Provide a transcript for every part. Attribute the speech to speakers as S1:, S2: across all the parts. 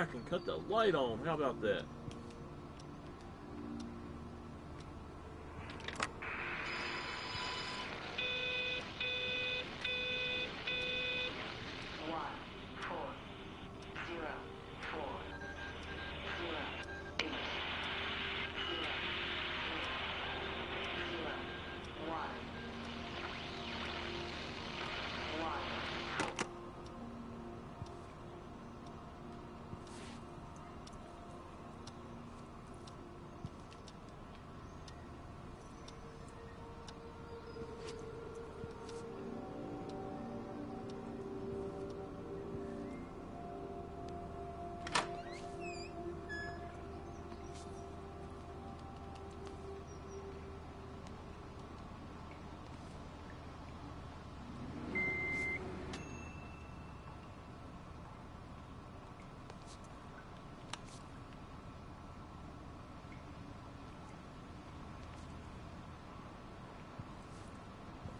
S1: back and cut the light on. How about that?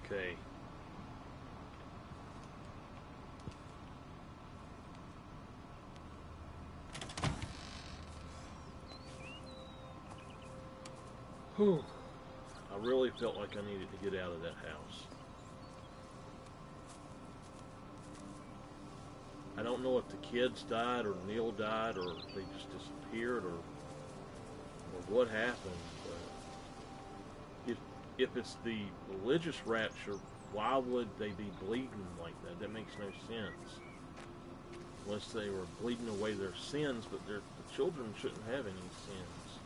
S1: Okay. Whew. I really felt like I needed to get out of that house. I don't know if the kids died or Neil died or they just disappeared or what happened, but if it's the religious rapture, why would they be bleeding like that? That makes no sense. Unless they were bleeding away their sins, but the children shouldn't have any sins.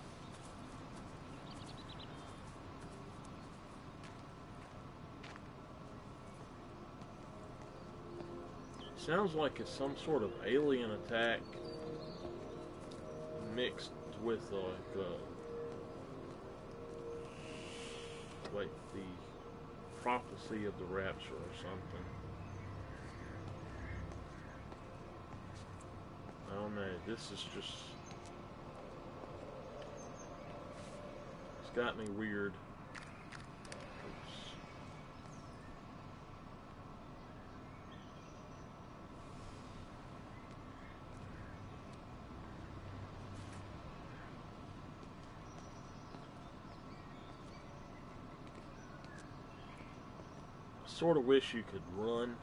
S1: Sounds like it's some sort of alien attack mixed with like the prophecy of the rapture or something. I don't know. This is just, it's got me weird. Sort of wish you could run.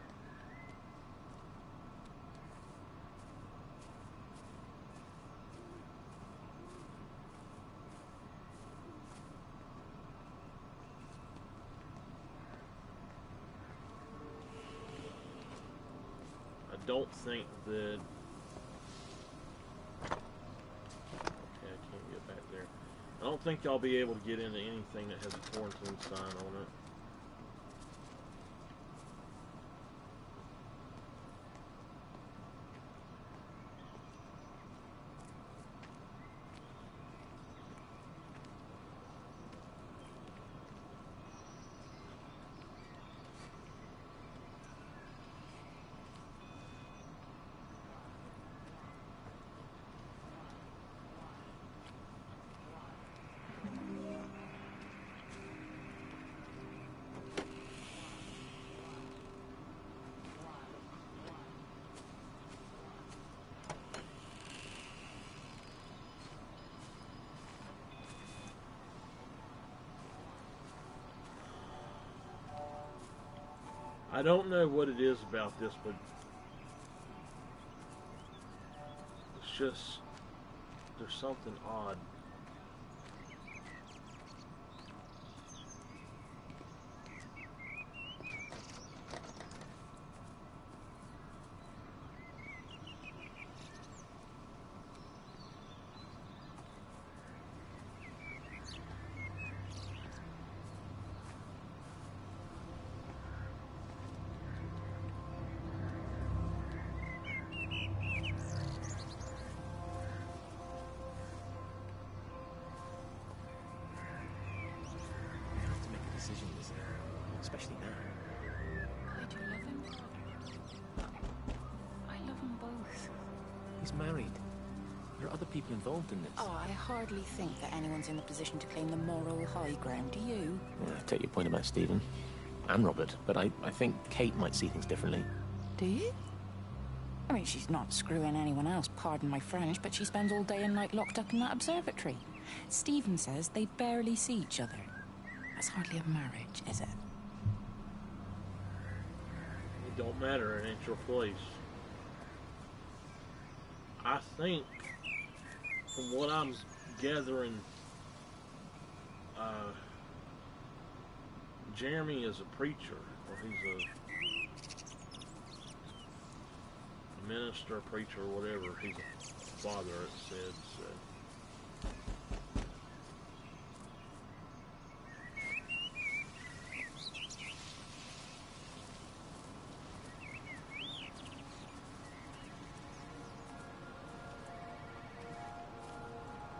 S1: I don't think that... Okay, I can't get back there. I don't think I'll be able to get into anything that has a quarantine sign on it. I don't know what it is about this, but it's just, there's something odd.
S2: Especially now.
S3: I do love him. I love them both.
S2: He's married. There are other people involved in this.
S3: Oh, I hardly think that anyone's in the position to claim the moral high ground, do you?
S2: Yeah, I take your point about Stephen and Robert, but I think Kate might see things differently.
S3: Do you? I mean, she's not screwing anyone else, pardon my French, but she spends all day and night locked up in that observatory. Stephen says they barely see each other. That's hardly a marriage, is it?
S1: It don't matter, it ain't your place. I think, from what I'm gathering, Jeremy is a preacher, or he's a minister, preacher, whatever. He's a father, it said. So.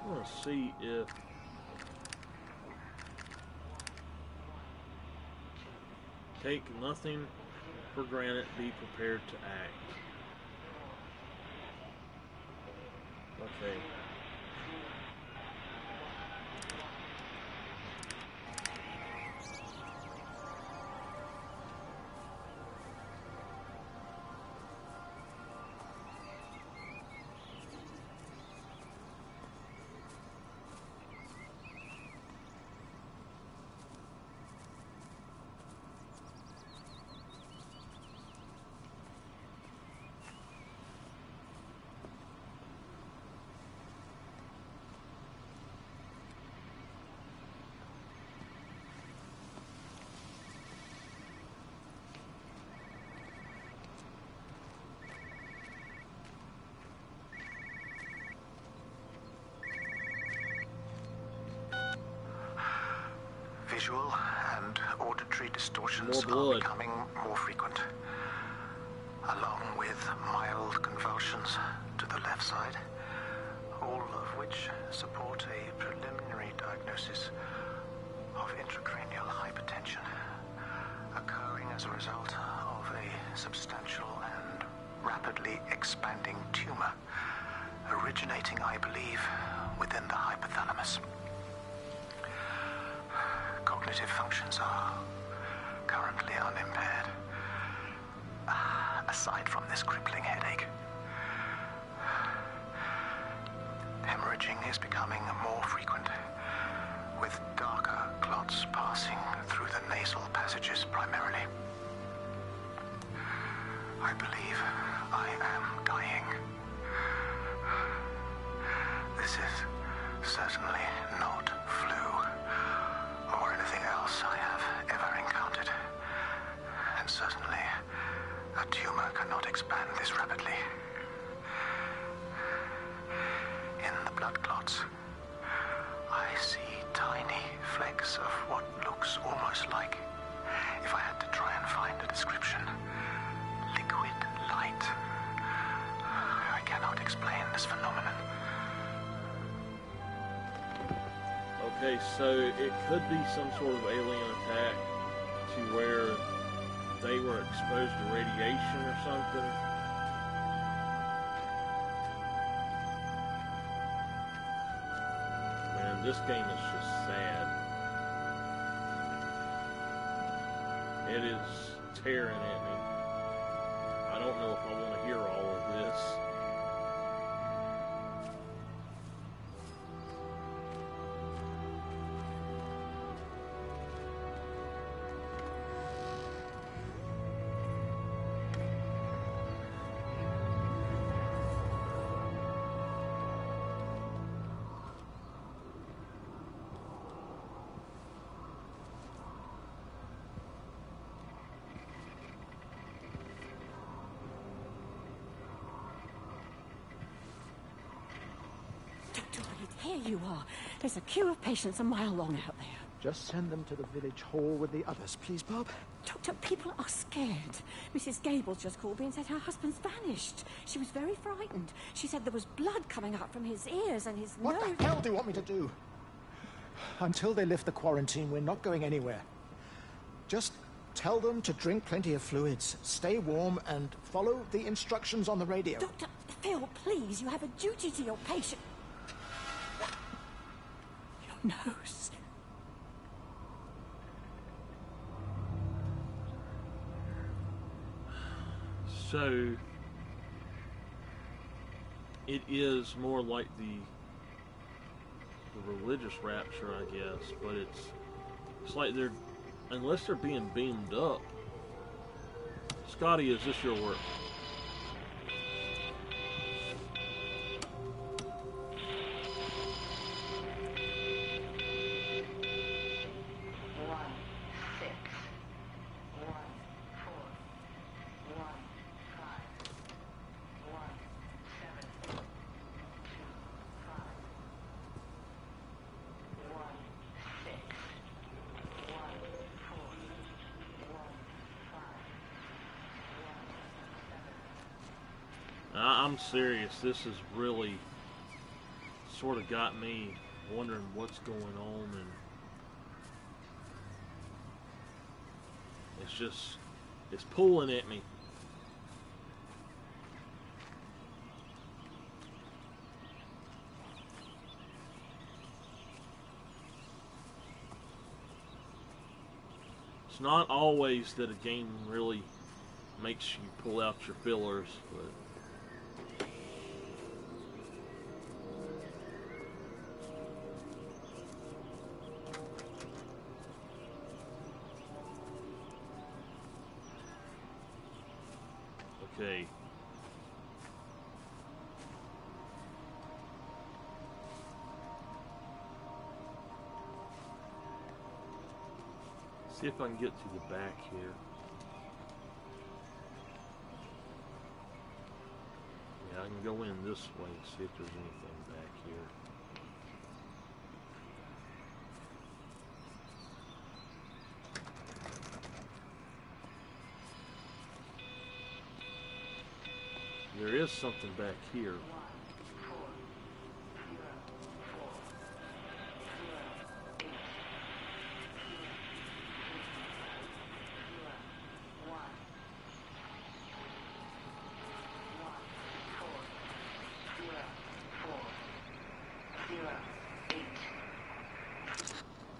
S1: I want to see if take nothing for granted, be prepared to act. Okay.
S4: Visual and auditory distortions are becoming more frequent, along with mild convulsions to the left side, all of which support a preliminary diagnosis of intracranial hypertension, occurring as a result of a substantial and rapidly expanding tumor, originating, I believe, within the hypothalamus. Cognitive functions are currently unimpaired, aside from this crippling headache. Hemorrhaging is becoming more frequent, with darker clots passing through the nasal passages primarily. I believe I am dying. This is certainly not flu or anything else I have ever encountered. And certainly, a tumor cannot expand this rapidly. In the blood clots, I see tiny flecks of what looks almost like, if I had to try and find a description, liquid light. I cannot explain this phenomenon.
S1: Okay, so it could be some sort of alien attack to where they were exposed to radiation or something. Man, this game is just sad. It is tearing at me. I don't know if I want to hear all of this.
S5: Here you are. There's a queue of patients a mile long out there.
S6: Just send them to the village hall with the others, please, Bob.
S5: Doctor, people are scared. Mrs. Gables just called me and said her husband's vanished. She was very frightened. She said there was blood coming out from his ears and his nose.
S6: What the hell do you want me to do? Until they lift the quarantine, we're not going anywhere. Just tell them to drink plenty of fluids, stay warm, and follow the instructions on the radio.
S5: Dr. Phil, please, you have a duty to your patient. Your nose.
S1: So, it is more like the religious rapture, I guess, but it's like they're, unless they're being beamed up. Scotty, is this your work? I'm serious. This has really sort of got me wondering what's going on, and it's pulling at me. It's not always that a game really makes you pull out your fillers, but okay. See if I can get to the back here. Yeah, I can go in this way and see if there's anything back here. There is something back here.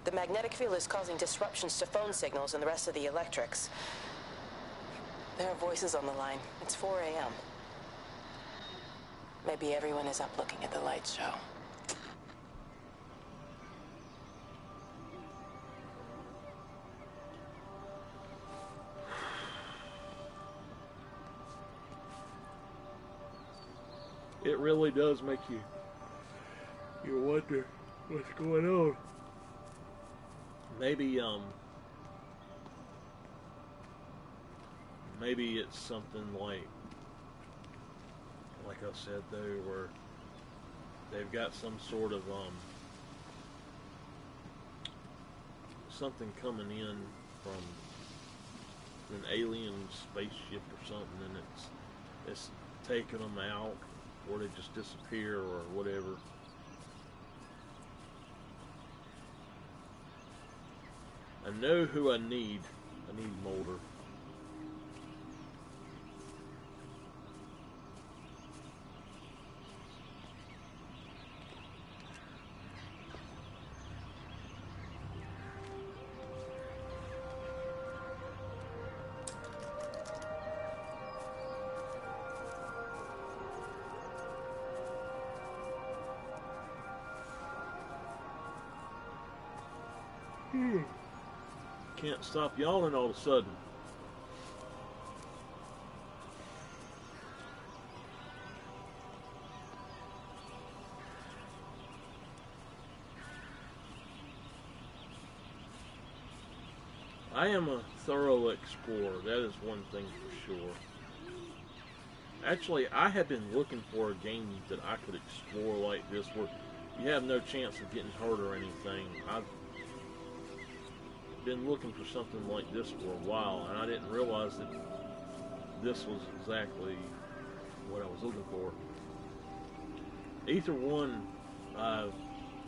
S7: The magnetic field is causing disruptions to phone signals and the rest of the electrics. There are voices on the line. It's 4 a.m. Maybe everyone is up looking at the light show.
S1: It really does make you wonder what's going on. Maybe it's something like I said though, where they've got some sort of something coming in from an alien spaceship or something, and it's taking them out, or they just disappear or whatever. I know who I need. I need Mulder. Can't stop yawning all of a sudden. I am a thorough explorer, that is one thing for sure. Actually, I have been looking for a game that I could explore like this, where you have no chance of getting hurt or anything. I've been looking for something like this for a while, and I didn't realize that this was exactly what I was looking for. Ether 1,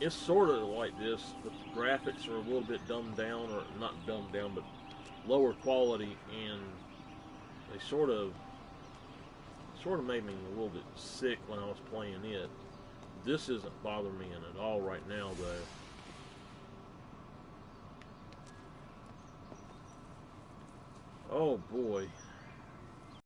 S1: it's sort of like this, but the graphics are a little bit dumbed down, or not dumbed down, but lower quality, and they sort of made me a little bit sick when I was playing it. This isn't bothering me at all right now, though. Oh boy.